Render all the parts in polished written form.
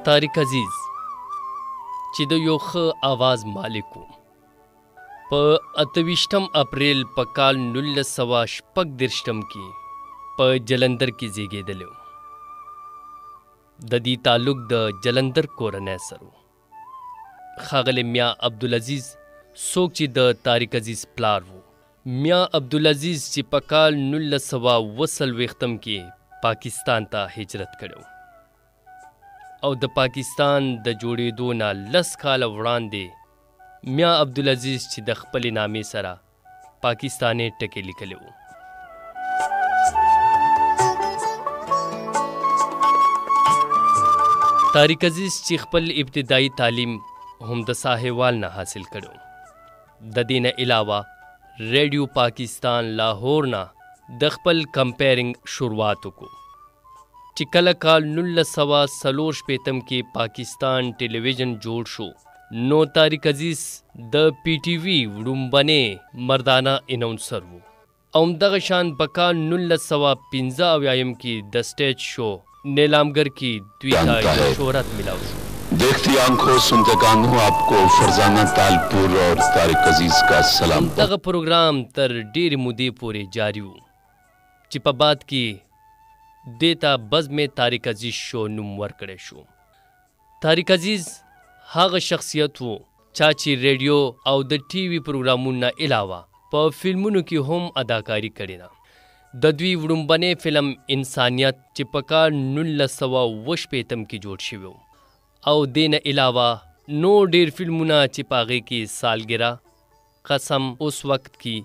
طارق عزیز چې د یو ښه آواز مالک و په 28 اپریل په کال 1936 کې په جلندر کې زیږېدلی و. د دې تعلق د جلندر کورنۍ سره و. ښاغلی میاں عبدالعزیز څوک چې د طارق عزیز پلار و. میاں عبدالعزیز چې په کال 1940 کې پاکستان ته هجرت کړی او د پاکستان د جوړېدو نه 10 کاله وړاندې میاں عبدالعزیز چې د خپلې نامې سره پاکستاني ټکي لیکلی و. طارق عزیز چې خپل ابتدایي تعلیم هم د ساحوال نه حاصل کړی. د دې نه علاوه ریډیو پاکستان لاهور نه د خپل کمپیرنګ شروعات وکړو چې کله کال 1940 کې پاکستان ټلویزیون جوړ شو نو طارق عزیز د پی ټی وي وړومبنی مردانه اناونسر و او همدغه شان په کال 1995 کې د سټیج شو نیلامگر کی دوی ته شهرت ملاو شو. देखती आंखों सुनते कानों आपको फरजाना तालपुर और तारिक अजीज का सलाम. دغه پروګرام تر ډېرې مودې پورې جاری و چې په بعد کې دیتا بزم طارق عزیز شو نوم ورکړی شو. طارق عزیز هغه شخصیت و چا چې ریډیو او د ټي وي پروګرامونو علاوه په فلمونو کې هم اداکاري کړې ده. د دوی وړومبنی فلم انسانیت چې په کال 1980 کې جوړ شوی او دې نه علاوه نو ډېر فلمونه چې په هغې کې سالګره، قسم، اوس وقت کی،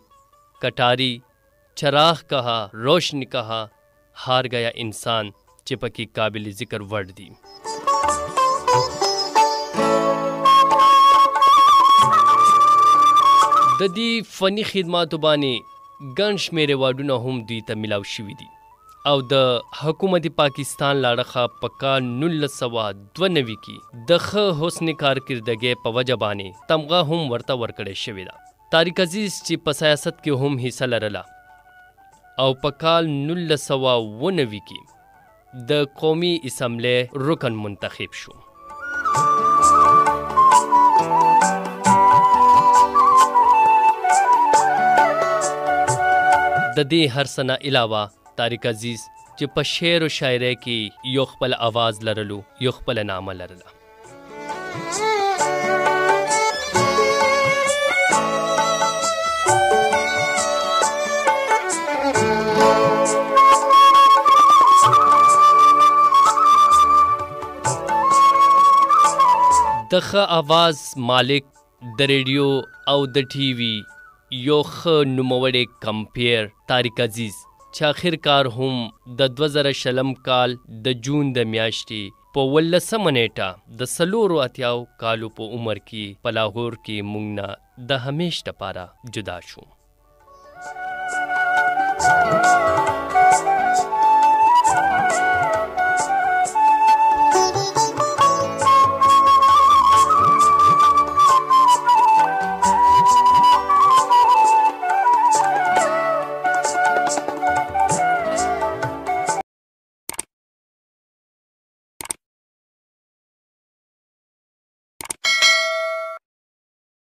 کټاری، چراغ کہا، روشنی کہا، ہار گیا انسان چې پکې قابل ذکر وړ دي. د دې فني خدماتو باندې ګڼ شمېر ایوارډونه هم دوی ته ملاو شوي دي او د حکومت پاکستان لاړخه په کال 1992 کې د ښه حسن کارکردګۍ په وجه باندې تمغه هم ورته ورکړی شوې ده. طارق عزیز چې په سیاست کې هم حصه لرله او په کال 1990 کې د قومي اسمبلی رکن منتخب شو. د دې هر څه نه علاوه طارق عزیز چې په شعر و شاعرۍ کې یو خپل آواز لرلو، یو خپل نامه لرله. د ښه آواز مالک، د ریډیو او د ټي وي یو ښه نوموړی کمپیر طارق عزیز چې آخرکار هم د 2000 کال د جون د میاشتې په 18 نیټه د 84 کالو په عمر کې په لاهور کې موږ نه د همیش دپاره جدا شو.